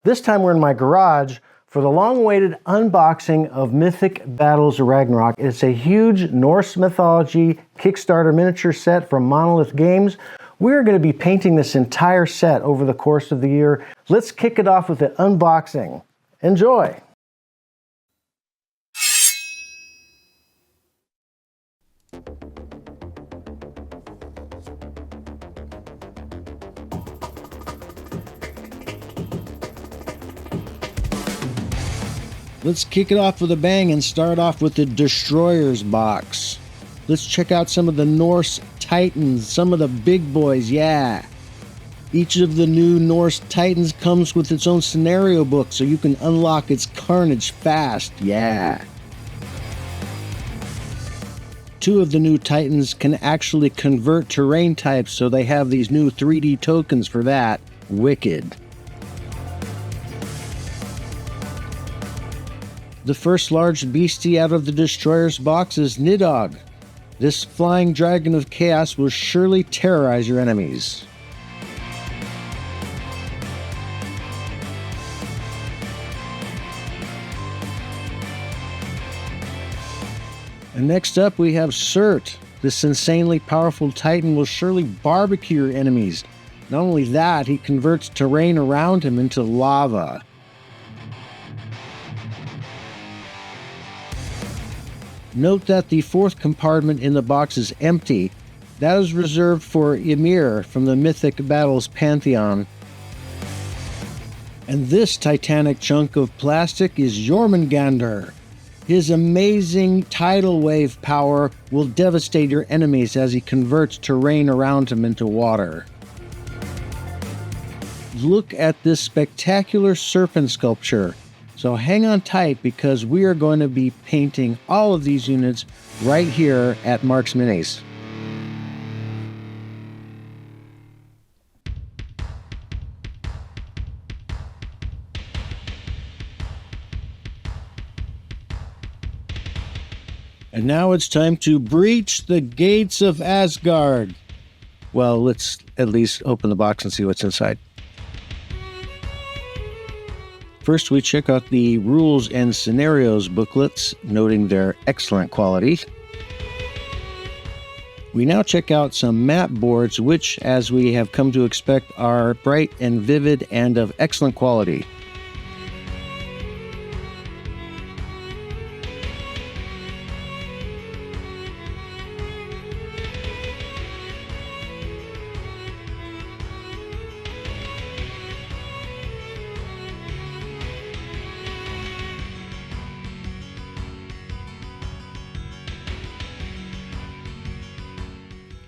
This time we're in my garage for the long-awaited unboxing of Mythic Battles Ragnarok. It's a huge Norse mythology Kickstarter miniature set from Monolith Games. We're going to be painting this entire set over the course of the year. Let's kick it off with the unboxing. Enjoy! Let's kick it off with a bang and start off with the Destroyer's Box. Let's check out some of the Norse Titans, some of the big boys, yeah. Each of the new Norse Titans comes with its own scenario book, so you can unlock its carnage fast, yeah. Two of the new Titans can actually convert terrain types, so they have these new 3D tokens for that. Wicked. The first large beastie out of the Destroyer's Box is Nidhogg. This flying dragon of chaos will surely terrorize your enemies. And next up we have Surt. This insanely powerful titan will surely barbecue your enemies. Not only that, he converts terrain around him into lava. Note that the fourth compartment in the box is empty. That is reserved for Ymir from the Mythic Battles Pantheon. And this titanic chunk of plastic is Jormungandr. His amazing tidal wave power will devastate your enemies as he converts terrain around him into water. Look at this spectacular serpent sculpture. So hang on tight because we are going to be painting all of these units right here at Mark's Minis. And now it's time to breach the gates of Asgard. Well, let's at least open the box and see what's inside. First, we check out the rules and scenarios booklets, noting their excellent quality. We now check out some map boards, which, as we have come to expect, are bright and vivid and of excellent quality.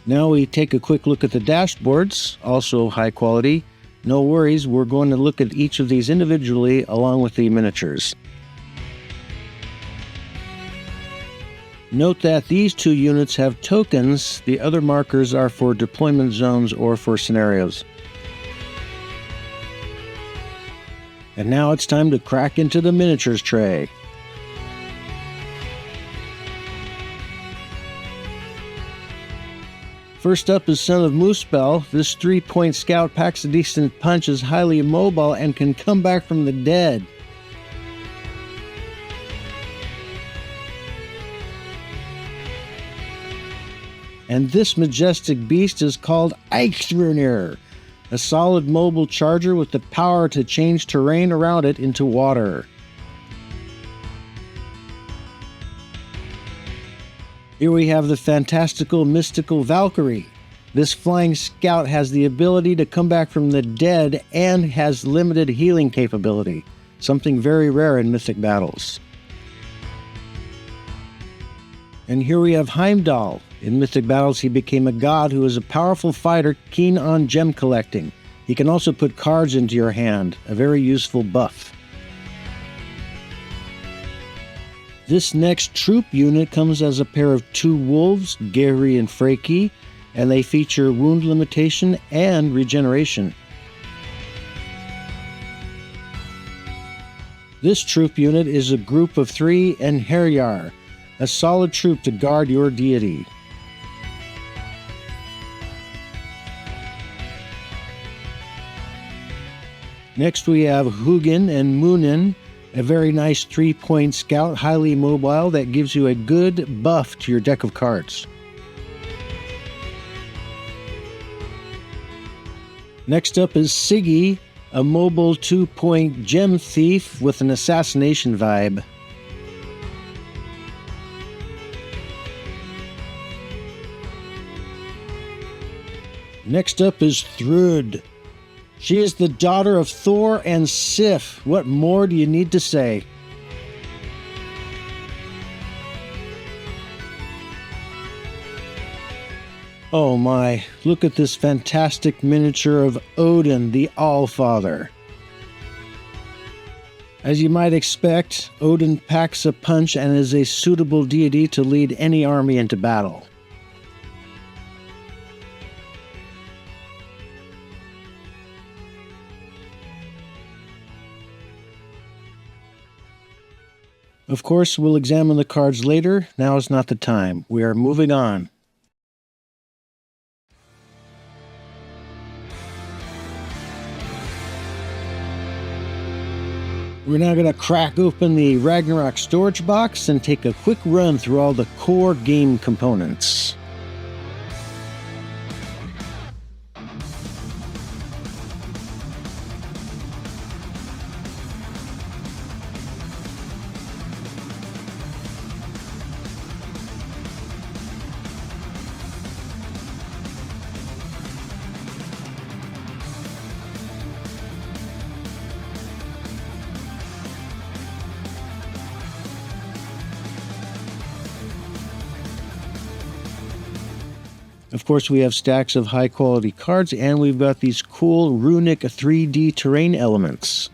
Now we take a quick look at the dashboards, also high quality. No worries, we're going to look at each of these individually along with the miniatures. Note that these two units have tokens. The other markers are for deployment zones or for scenarios. And now it's time to crack into the miniatures tray. First up is Son of Muspel. This 3-point scout packs a decent punch, is highly immobile, and can come back from the dead. And this majestic beast is called Eikthyrnir, a solid mobile charger with the power to change terrain around it into water. Here we have the fantastical mystical Valkyrie. This flying scout has the ability to come back from the dead and has limited healing capability, something very rare in Mythic Battles. And here we have Heimdall. In Mythic Battles, he became a god who is a powerful fighter keen on gem collecting. He can also put cards into your hand, a very useful buff. This next troop unit comes as a pair of two wolves, Gary and Freki, and they feature wound limitation and regeneration. This troop unit is a group of 3 and Herjar, a solid troop to guard your deity. Next we have Hugin and Munin, a very nice 3-point scout, highly mobile, that gives you a good buff to your deck of cards. Next up is Siggy, a mobile 2-point gem thief with an assassination vibe. Next up is Thrud. She is the daughter of Thor and Sif. What more do you need to say? Oh my, look at this fantastic miniature of Odin, the Allfather. As you might expect, Odin packs a punch and is a suitable deity to lead any army into battle. Of course, we'll examine the cards later. Now is not the time. We are moving on. We're now going to crack open the Ragnarok Storage Box and take a quick run through all the core game components. Of course, we have stacks of high-quality cards, and we've got these cool runic 3D terrain elements.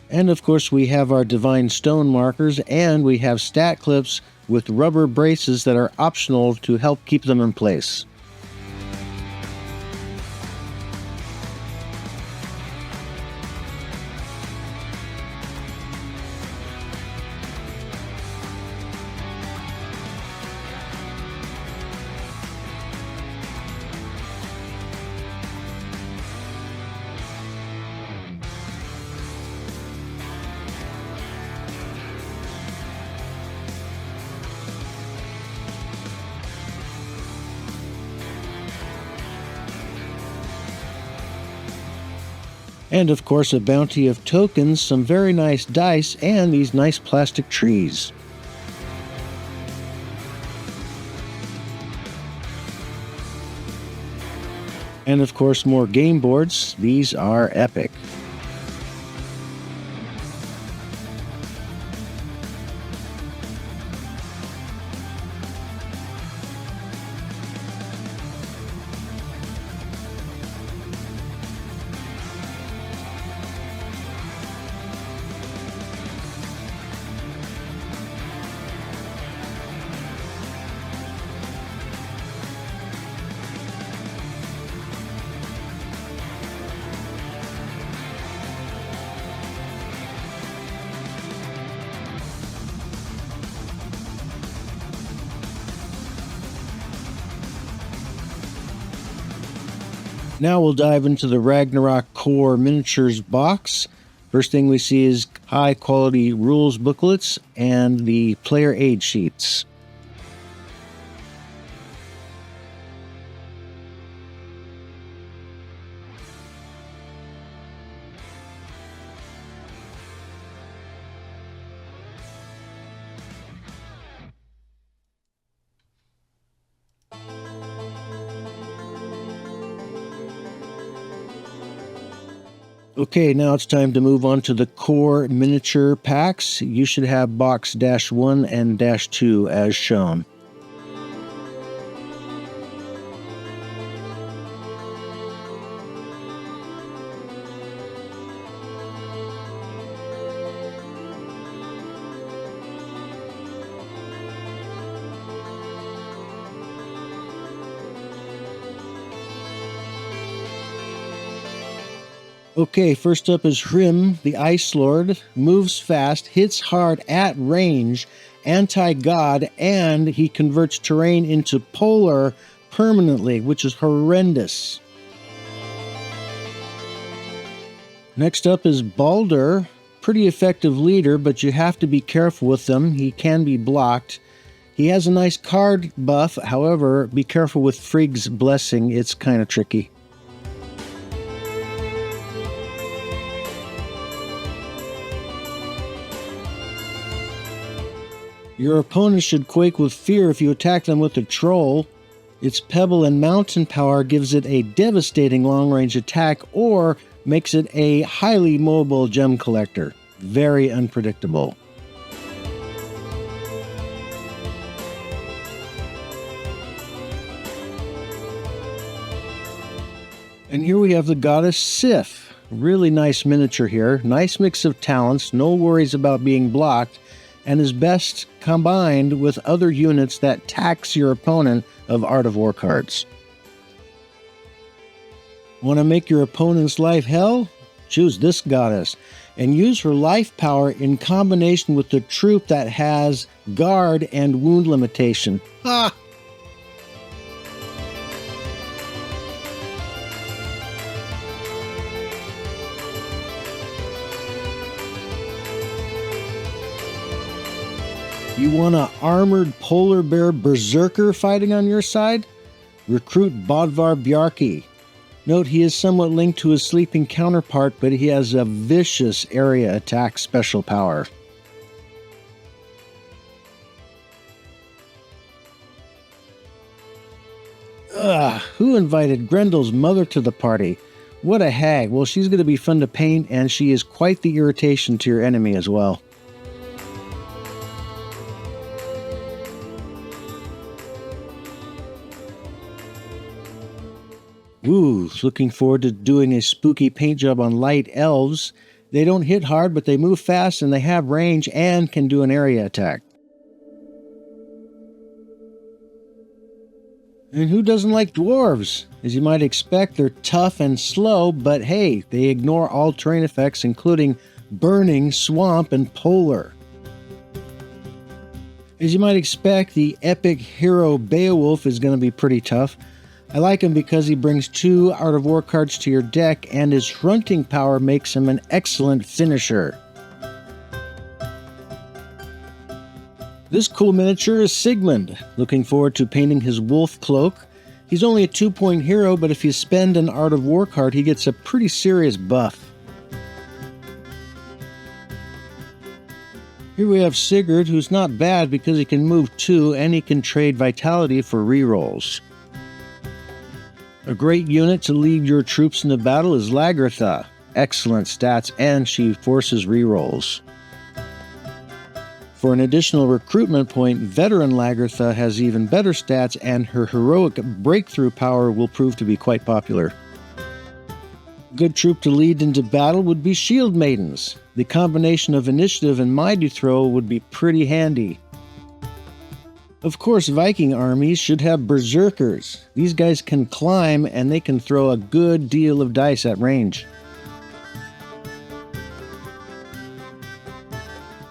And of course, we have our Divine Stone markers, and we have stat clips with rubber braces that are optional to help keep them in place. And of course a bounty of tokens, some very nice dice, and these nice plastic trees. And of course more game boards. These are epic. Now we'll dive into the Ragnarok Core Miniatures box. First thing we see is high quality rules booklets and the player aid sheets. Okay, now it's time to move on to the core miniature packs. You should have box -1 and -2 as shown. Okay, first up is Hrym, the Ice Lord. Moves fast, hits hard at range, anti-god, and he converts terrain into polar permanently, which is horrendous. Next up is Baldur. Pretty effective leader, but you have to be careful with him. He can be blocked. He has a nice card buff, however, be careful with Frigg's Blessing. It's kind of tricky. Your opponent should quake with fear if you attack them with a troll. Its pebble and mountain power gives it a devastating long-range attack or makes it a highly mobile gem collector. Very unpredictable. And here we have the goddess Sif. Really nice miniature here. Nice mix of talents, no worries about being blocked, and is best combined with other units that tax your opponent of Art of War cards. Want to make your opponent's life hell? Choose this goddess and use her life power in combination with the troop that has guard and wound limitation. Ha! You want an armored polar bear berserker fighting on your side? Recruit Bodvar Bjarki. Note he is somewhat linked to his sleeping counterpart, but he has a vicious area attack special power. Who invited Grendel's mother to the party? What a hag. Well, she's going to be fun to paint, and she is quite the irritation to your enemy as well. Ooh, looking forward to doing a spooky paint job on light elves. They don't hit hard, but they move fast and they have range and can do an area attack. And who doesn't like dwarves? As you might expect, they're tough and slow, but hey, they ignore all terrain effects, including burning, swamp, and polar. As you might expect, the epic hero Beowulf is going to be pretty tough. I like him because he brings 2 Art of War cards to your deck, and his hrunting power makes him an excellent finisher. This cool miniature is Sigmund. Looking forward to painting his wolf cloak. He's only a 2-point hero, but if you spend an Art of War card, he gets a pretty serious buff. Here we have Sigurd, who's not bad because he can move 2 and he can trade vitality for rerolls. A great unit to lead your troops into battle is Lagertha. Excellent stats, and she forces rerolls. For an additional recruitment point, Veteran Lagertha has even better stats, and her heroic breakthrough power will prove to be quite popular. A good troop to lead into battle would be Shield Maidens. The combination of initiative and mighty throw would be pretty handy. Of course, Viking armies should have berserkers. These guys can climb and they can throw a good deal of dice at range.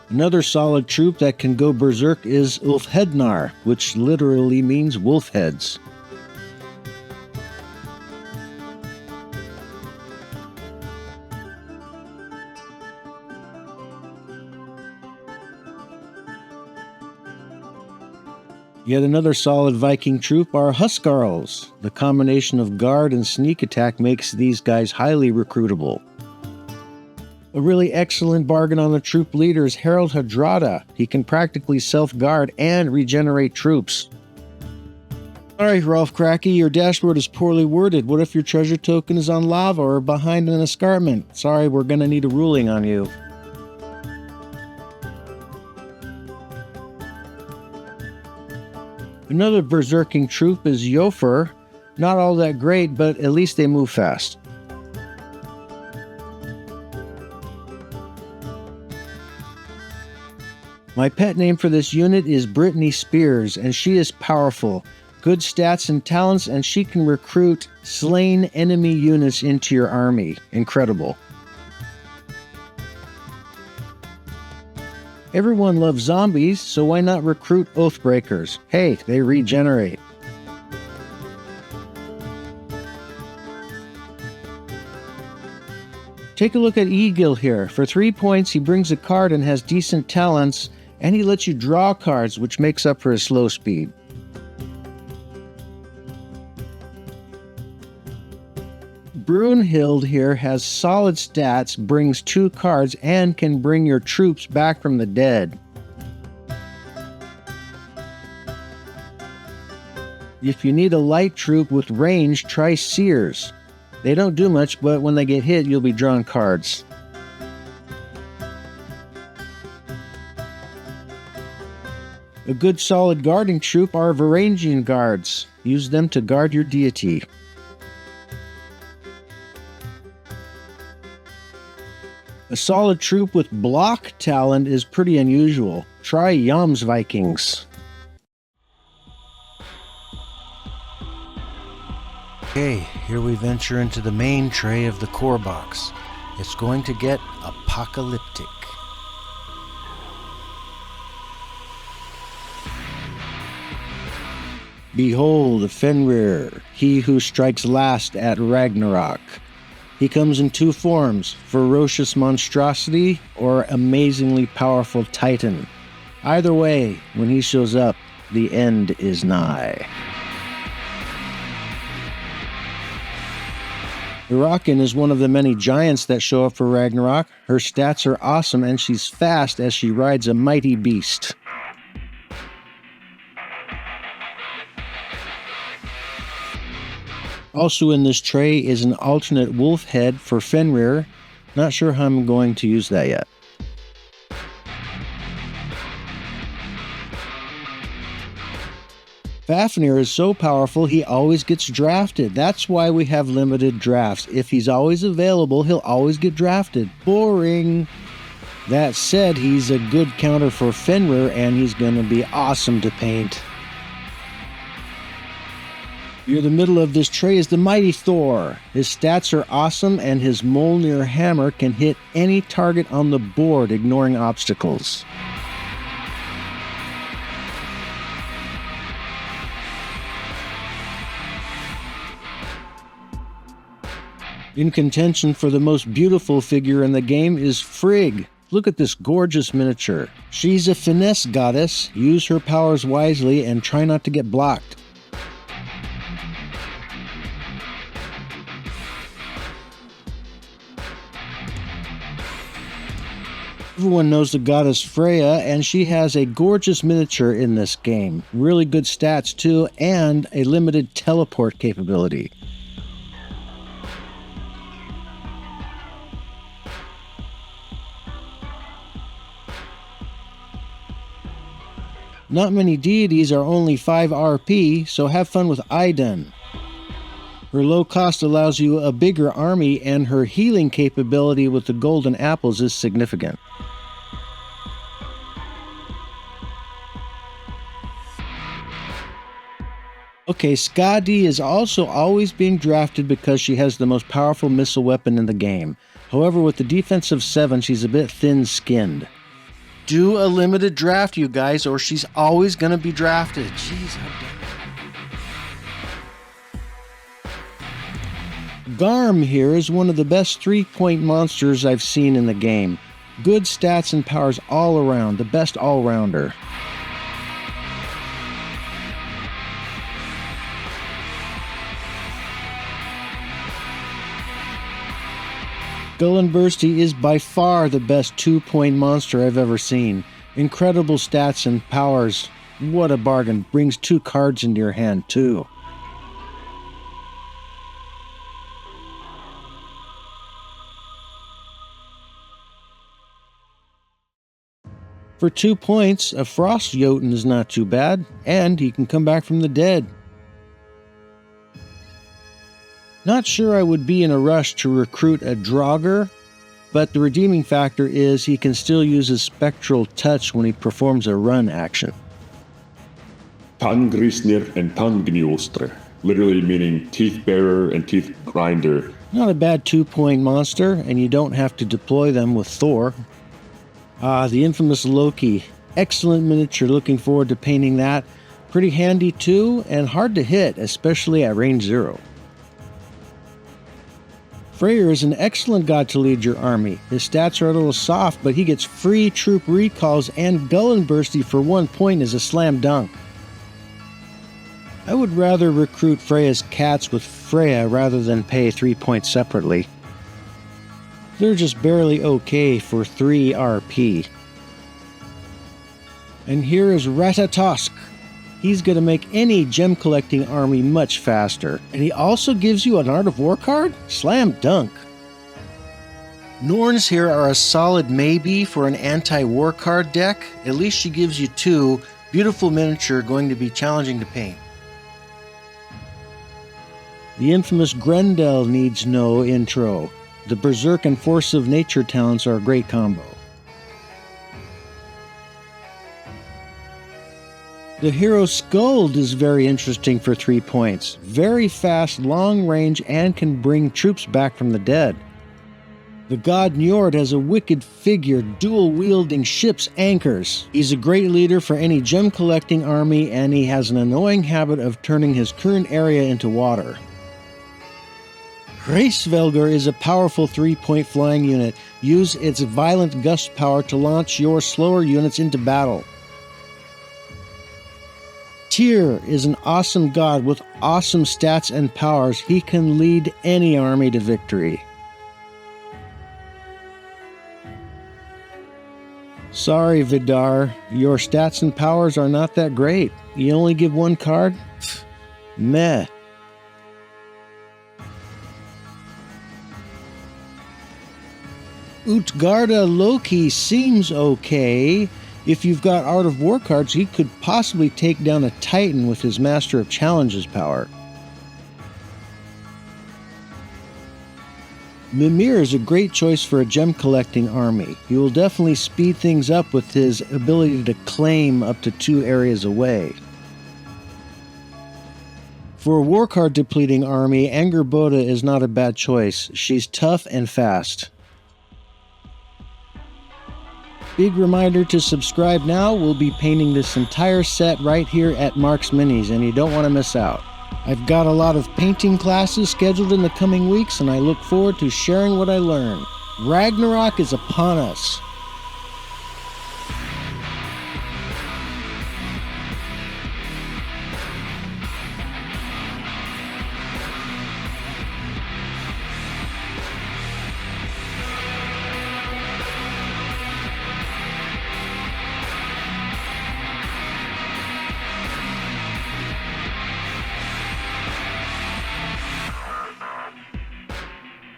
Another solid troop that can go berserk is Ulfhednar, which literally means wolf heads. Yet another solid Viking troop are Huskarls. The combination of guard and sneak attack makes these guys highly recruitable. A really excellent bargain on the troop leader is Harald Hardrada. He can practically self-guard and regenerate troops. Sorry, Rolf Cracky, your dashboard is poorly worded. What if your treasure token is on lava or behind an escarpment? Sorry, we're going to need a ruling on you. Another berserking troop is Jofur. Not all that great, but at least they move fast. My pet name for this unit is Brittany Spears, and she is powerful. Good stats and talents, and she can recruit slain enemy units into your army. Incredible. Everyone loves zombies, so why not recruit Oathbreakers? Hey, they regenerate. Take a look at Egil here. For 3 points, he brings a card and has decent talents, and he lets you draw cards, which makes up for his slow speed. Brunhild here has solid stats, brings 2 cards, and can bring your troops back from the dead. If you need a light troop with range, try Seers. They don't do much, but when they get hit, you'll be drawing cards. A good solid guarding troop are Varangian guards. Use them to guard your deity. A solid troop with block talent is pretty unusual. Try Jomsvikings. Okay, here we venture into the main tray of the core box. It's going to get apocalyptic. Behold Fenrir, he who strikes last at Ragnarok. He comes in 2 forms, ferocious monstrosity or amazingly powerful titan. Either way, when he shows up, the end is nigh. Irakin is one of the many giants that show up for Ragnarok. Her stats are awesome and she's fast as she rides a mighty beast. Also in this tray is an alternate wolf head for Fenrir. Not sure how I'm going to use that yet. Fafnir is so powerful he always gets drafted. That's why we have limited drafts. If he's always available, he'll always get drafted. Boring. That said, he's a good counter for Fenrir and he's going to be awesome to paint. Near the middle of this tray is the mighty Thor. His stats are awesome and his Mjolnir hammer can hit any target on the board, ignoring obstacles. In contention for the most beautiful figure in the game is Frigg. Look at this gorgeous miniature. She's a finesse goddess. Use her powers wisely and try not to get blocked. Everyone knows the goddess Freya, and she has a gorgeous miniature in this game. Really good stats too, and a limited teleport capability. Not many deities are only 5 RP, so have fun with Idun. Her low cost allows you a bigger army, and her healing capability with the golden apples is significant. Okay, Skadi is also always being drafted because she has the most powerful missile weapon in the game. However, with the defense of 7, she's a bit thin-skinned. Do a limited draft, you guys, or she's always going to be drafted. Jeez, how dare. Garm here is one of the best 3-point monsters I've seen in the game. Good stats and powers all around, the best all-rounder. Gullinbursty is by far the best 2-point monster I've ever seen. Incredible stats and powers. What a bargain. Brings 2 cards into your hand too. For 2 points, a Frost Jotun is not too bad, and he can come back from the dead. Not sure I would be in a rush to recruit a Draugr, but the redeeming factor is he can still use his Spectral Touch when he performs a run action. Tanngrisnir and Tangnjolstre, literally meaning teeth bearer and teeth grinder. Not a bad 2-point monster, and you don't have to deploy them with Thor. The infamous Loki. Excellent miniature, looking forward to painting that. Pretty handy too, and hard to hit, especially at range 0. Freyr is an excellent god to lead your army. His stats are a little soft, but he gets free troop recalls, and Gullenbursty for 1 point is a slam dunk. I would rather recruit Freya's cats with Freya rather than pay 3 points separately. They're just barely okay for 3 RP. And here is Ratatosk. He's going to make any gem collecting army much faster. And he also gives you an Art of War card? Slam dunk. Norns here are a solid maybe for an anti-war card deck. At least she gives you 2. Beautiful miniature, going to be challenging to paint. The infamous Grendel needs no intro. The Berserk and Force of Nature talents are a great combo. The hero Skuld is very interesting for 3 points. Very fast, long range, and can bring troops back from the dead. The god Njord has a wicked figure, dual-wielding ship's anchors. He's a great leader for any gem-collecting army, and he has an annoying habit of turning his current area into water. Hreysvelgr is a powerful 3-point flying unit. Use its violent gust power to launch your slower units into battle. Tyr is an awesome god with awesome stats and powers. He can lead any army to victory. Sorry, Vidar, your stats and powers are not that great. You only give 1 card? Meh. Utgarda Loki seems okay. If you've got Art of War cards, he could possibly take down a Titan with his Master of Challenges power. Mimir is a great choice for a gem collecting army. He will definitely speed things up with his ability to claim up to 2 areas away. For a war card depleting army, Angerboda is not a bad choice. She's tough and fast. Big reminder to subscribe now. We'll be painting this entire set right here at Mark's Minis, and you don't want to miss out. I've got a lot of painting classes scheduled in the coming weeks, and I look forward to sharing what I learn. Ragnarok is upon us.